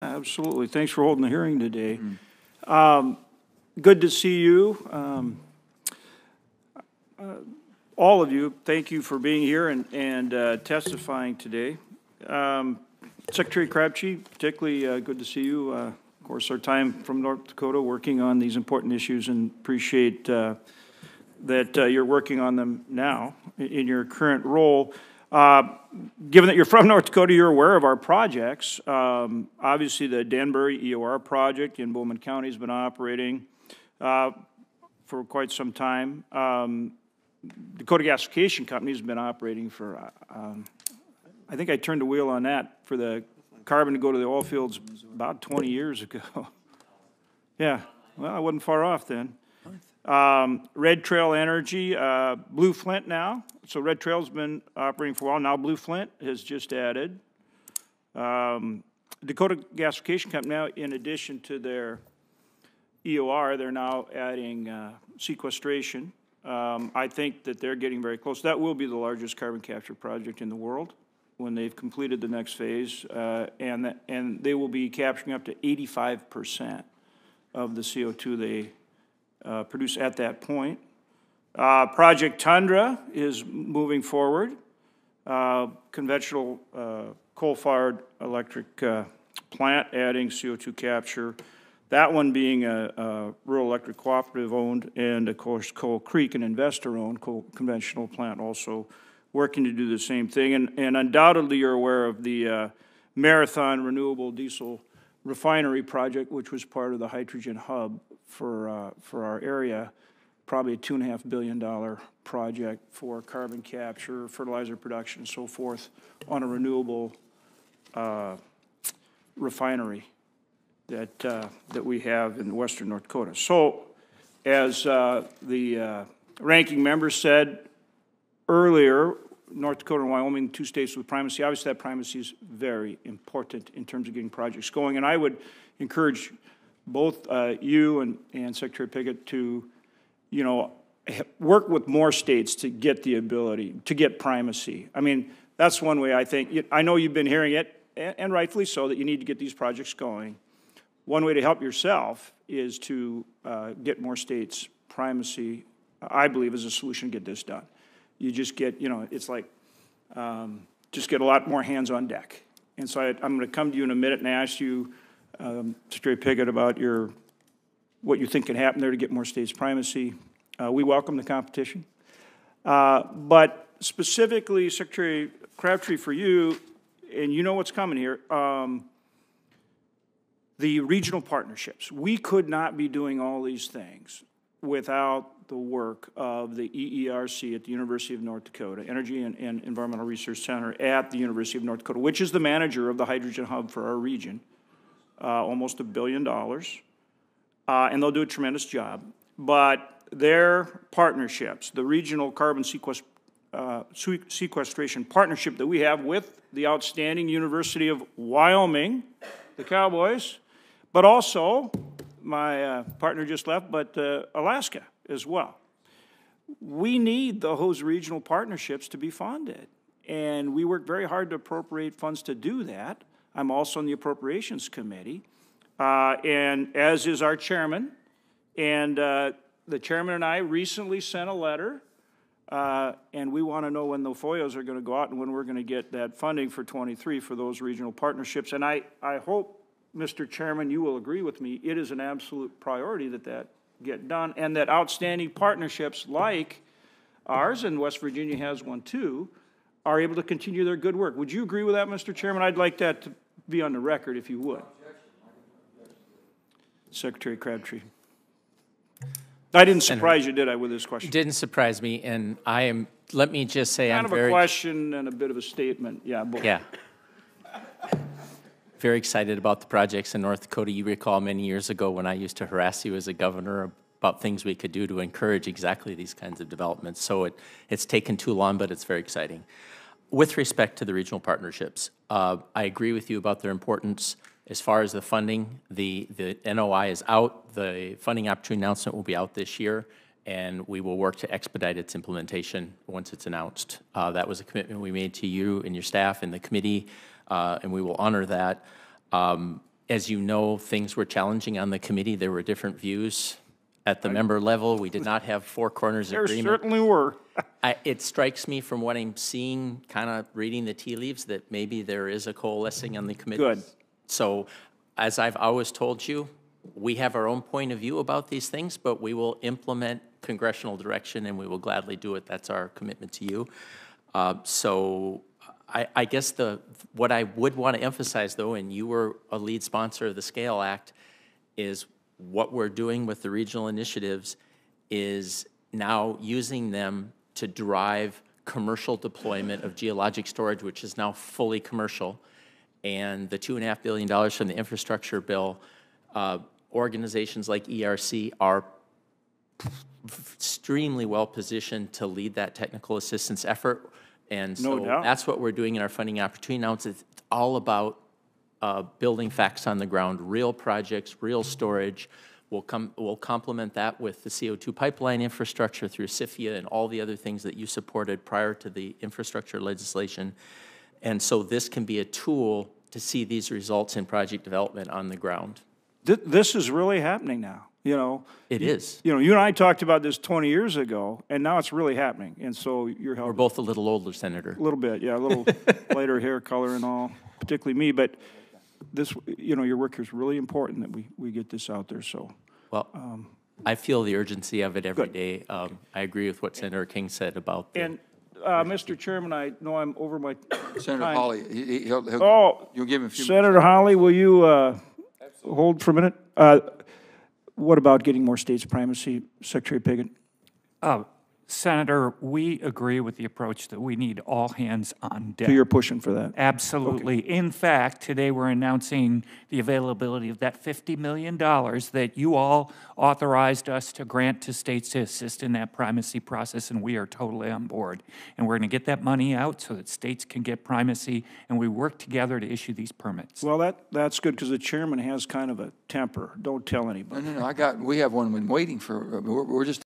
Absolutely. Thanks for holding the hearing today. Good to see you. All of you, thank you for being here and testifying today. Secretary Crabtree, particularly good to see you. Of course, our time from North Dakota working on these important issues, and appreciate that you're working on them now in your current role. Given that you're from North Dakota, you're aware of our projects. Obviously, the Danbury EOR project in Bowman County has been operating for quite some time. Dakota Gasification Company has been operating for, I think I turned the wheel on that for the carbon to go to the oil fields about 20 years ago. Yeah, well, I wasn't far off then. Red Trail Energy, Blue Flint now. So Red Trail's been operating for a while. Now Blue Flint has just added. Dakota Gasification Company now, in addition to their EOR, they're now adding sequestration. I think that they're getting very close. That will be the largest carbon capture project in the world when they've completed the next phase, and they will be capturing up to 85% of the CO2 they produce at that point. Project Tundra is moving forward. Conventional coal-fired electric plant adding CO2 capture. That one being a rural electric cooperative owned, and of course Coal Creek, an investor owned conventional plant, also working to do the same thing. And undoubtedly you're aware of the Marathon Renewable Diesel Refinery project, which was part of the hydrogen hub for our area. Probably a $2.5 billion project for carbon capture, fertilizer production, and so forth on a renewable refinery that we have in western North Dakota. So, as the ranking member said earlier, North Dakota and Wyoming, two states with primacy. Obviously, that primacy is very important in terms of getting projects going. And I would encourage both you and Secretary Pickett to, work with more states to get the ability to get primacy. I mean, that's one way I think. I know you've been hearing it, and rightfully so, that you need to get these projects going. One way to help yourself is to get more states primacy, I believe, is a solution to get this done. You just get, it's like, just get a lot more hands on deck. And so I'm going to come to you in a minute and ask you, Secretary Pickett, about what you think can happen there to get more states primacy. We welcome the competition. But specifically, Secretary Crabtree, for you, and you know what's coming here, the regional partnerships. We could not be doing all these things without the work of the EERC at the University of North Dakota, Energy and Environmental Research Center at the University of North Dakota, which is the manager of the hydrogen hub for our region, almost $1 billion. And they'll do a tremendous job. But their partnerships, the regional carbon sequestration partnership that we have with the outstanding University of Wyoming, the Cowboys, but also, my partner just left, but Alaska as well. We need those regional partnerships to be funded. And we work very hard to appropriate funds to do that. I'm also on the Appropriations Committee, and as is our chairman. And the chairman and I recently sent a letter, and we want to know when the FOIAs are going to go out and when we're going to get that funding for 23 for those regional partnerships. And I hope, Mr. Chairman, you will agree with me, it is an absolute priority that get done, and that outstanding partnerships like ours, and West Virginia has one too, are able to continue their good work. Would you agree with that, Mr. Chairman? I'd like that to be on the record, if you would. Secretary Crabtree. I didn't surprise you, did I, with this question? Didn't surprise me, and let me just say I'm very... Kind of a question and a bit of a statement, yeah. Both. Yeah. Very excited about the projects in North Dakota. You recall many years ago when I used to harass you as a governor about things we could do to encourage exactly these kinds of developments. So it's taken too long, but it's very exciting. With respect to the regional partnerships, I agree with you about their importance. As far as the funding, the NOI is out. The funding opportunity announcement will be out this year, and we will work to expedite its implementation once it's announced. That was a commitment we made to you and your staff and the committee, and we will honor that. As you know, things were challenging on the committee. There were different views at the member level. We did not have four corners There agreement. certainly were. It strikes me from what I'm seeing, kind of reading the tea leaves, that maybe there is a coalescing on the committee. Good. So, as I've always told you, we have our own point of view about these things, but we will implement congressional direction, and we will gladly do it. That's our commitment to you. I guess what I would want to emphasize, though, and you were a lead sponsor of the SCALE Act, is what we're doing with the regional initiatives is now using them to drive commercial deployment of geologic storage, which is now fully commercial, and the $2.5 billion from the infrastructure bill. Organizations like ERC are extremely well positioned to lead that technical assistance effort. And so that's what we're doing in our funding opportunity. Now it's all about building facts on the ground, real projects, real storage. We'll complement that with the CO2 pipeline infrastructure through CFIA and all the other things that you supported prior to the infrastructure legislation. And so this can be a tool to see these results in project development on the ground. This is really happening now. You know, it is. You know, you and I talked about this 20 years ago, and now it's really happening. And so you're helping. We're both a little older, Senator. A little bit, yeah, a little lighter hair color and all, particularly me. But this, you know, your work is really important that we get this out there. So, well, I feel the urgency of it every day. I agree with what Senator King said about the. And Mr. Chairman, I know I'm over my Senator time. Hawley, you'll give him a few Senator minutes. Hawley, will you hold for a minute? What about getting more states primacy, Secretary Piggott? Senator, we agree with the approach that we need all hands on deck. So you're pushing for that? Absolutely. Okay. In fact, today we're announcing the availability of that $50 million that you all authorized us to grant to states to assist in that primacy process, and we are totally on board. And we're going to get that money out so that states can get primacy, and we work together to issue these permits. Well, that's good, because the chairman has kind of a temper. Don't tell anybody. No. We have one waiting for. We're just